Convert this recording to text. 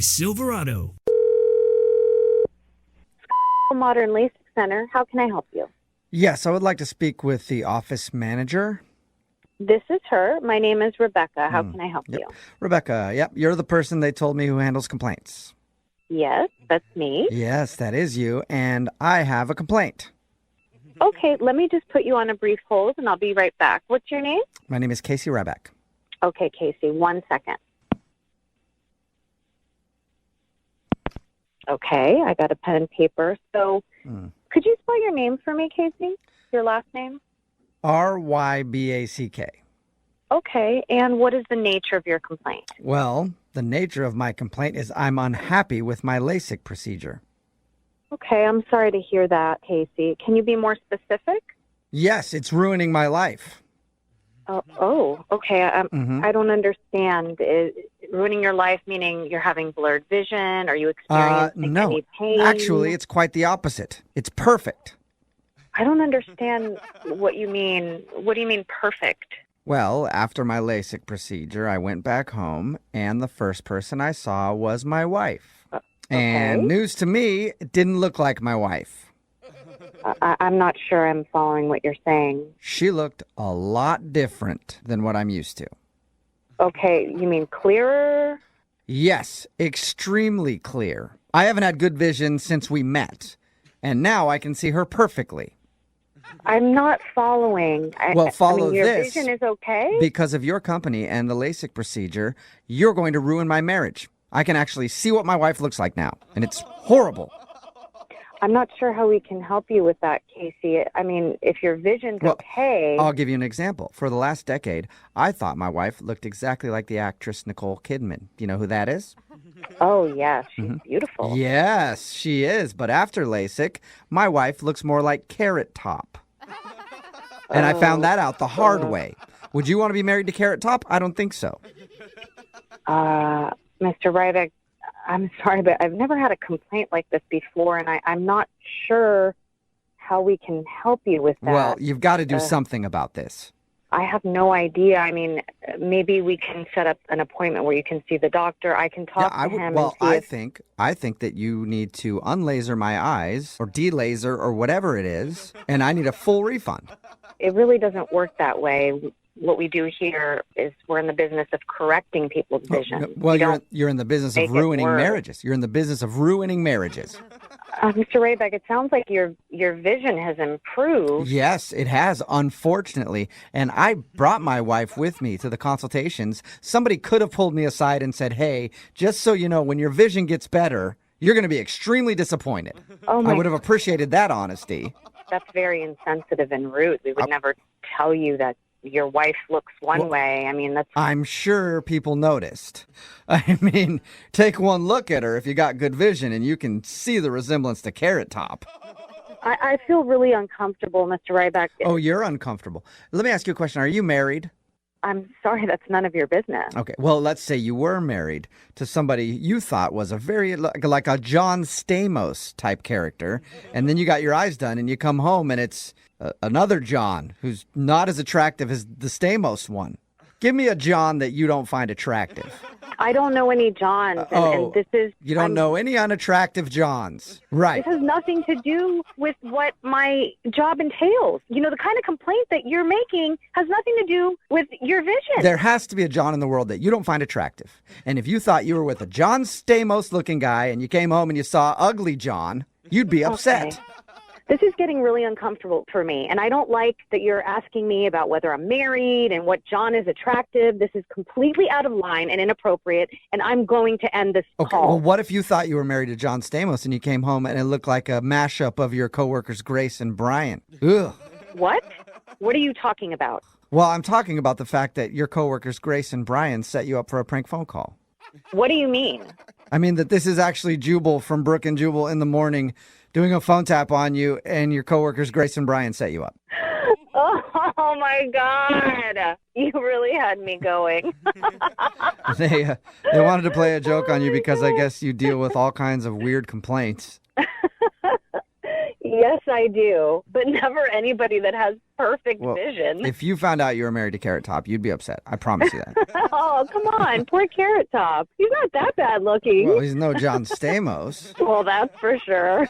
Silverado. Modern LASIK Center. How can I help you? Yes, I would like to speak with the office manager. This is her. My name is Rebecca. How can I help you? Rebecca, you're the person they told me who handles complaints. Yes, that's me. Yes, that is you, and I have a complaint. Okay, let me just put you on a brief hold, and I'll be right back. What's your name? My name is Casey Ryback. Okay, Casey, 1 second. Okay, I got a pen and paper. So could you spell your name for me, Casey? Your last name? Ryback. Okay, and what is the nature of your complaint? Well, the nature of my complaint is I'm unhappy with my LASIK procedure. Okay, I'm sorry to hear that, Casey. Can you be more specific? Yes, it's ruining my life. Okay. I don't understand. Is ruining your life meaning you're having blurred vision? Are you experiencing any pain? Actually, it's quite the opposite. It's perfect. I don't understand what you mean. What do you mean perfect? Well, after my LASIK procedure, I went back home, and the first person I saw was my wife. And news to me, it didn't look like my wife. I'm not sure I'm following what you're saying. She looked a lot different than what I'm used to. Okay, you mean clearer? Yes, extremely clear. I haven't had good vision since we met, and now I can see her perfectly. I'm not following. Follow your this. Your vision is okay? Because of your company and the LASIK procedure, you're going to ruin my marriage. I can actually see what my wife looks like now, and it's horrible. I'm not sure how we can help you with that, Casey. I mean, if your vision's okay... I'll give you an example. For the last decade, I thought my wife looked exactly like the actress Nicole Kidman. Do you know who that is? Oh, yes. She's beautiful. Yes, she is. But after LASIK, my wife looks more like Carrot Top. And I found that out the hard way. Would you want to be married to Carrot Top? I don't think so. Mr. Ryback, I'm sorry, but I've never had a complaint like this before, and I'm not sure how we can help you with that. Well, you've got to do something about this. I have no idea. I mean, maybe we can set up an appointment where you can see the doctor. I can talk to him. Well, I think that you need to unlaser my eyes or delaser or whatever it is, and I need a full refund. It really doesn't work that way. What we do here is we're in the business of correcting people's vision. Well, you're in the business of ruining marriages. You're in the business of ruining marriages. Mr. Ryback, it sounds like your vision has improved. Yes, it has, unfortunately. And I brought my wife with me to the consultations. Somebody could have pulled me aside and said, hey, just so you know, when your vision gets better, you're going to be extremely disappointed. I would have appreciated that honesty. That's very insensitive and rude. We would never tell you that your wife looks one way. I mean, that's... I'm sure people noticed. I mean, take one look at her if you got good vision and you can see the resemblance to Carrot Top. I feel really uncomfortable, Mr. Ryback. Oh, you're uncomfortable. Let me ask you a question. Are you married? I'm sorry, that's none of your business. Okay, well, let's say you were married to somebody you thought was a very, like a John Stamos type character, and then you got your eyes done and you come home and it's another John who's not as attractive as the Stamos one. Give me a John that you don't find attractive. I don't know any Johns, and this is... You don't know any unattractive Johns. Right. This has nothing to do with what my job entails. You know, the kind of complaint that you're making has nothing to do with your vision. There has to be a John in the world that you don't find attractive. And if you thought you were with a John Stamos-looking guy and you came home and you saw ugly John, you'd be upset. Okay. This is getting really uncomfortable for me, and I don't like that you're asking me about whether I'm married and what John is attractive. This is completely out of line and inappropriate, and I'm going to end this call. Well, what if you thought you were married to John Stamos and you came home and it looked like a mashup of your coworkers Grace and Brian? Ugh. What? What are you talking about? Well, I'm talking about the fact that your coworkers Grace and Brian set you up for a prank phone call. What do you mean? I mean that this is actually Jubal from Brooke and Jubal in the Morning doing a phone tap on you, and your coworkers Grace and Brian set you up. Oh my God. You really had me going. They wanted to play a joke on you because I guess you deal with all kinds of weird complaints. Yes, I do. But never anybody that has perfect vision. If you found out you were married to Carrot Top, you'd be upset. I promise you that. Oh, come on. Poor Carrot Top. He's not that bad looking. Well, he's no John Stamos. Well, that's for sure.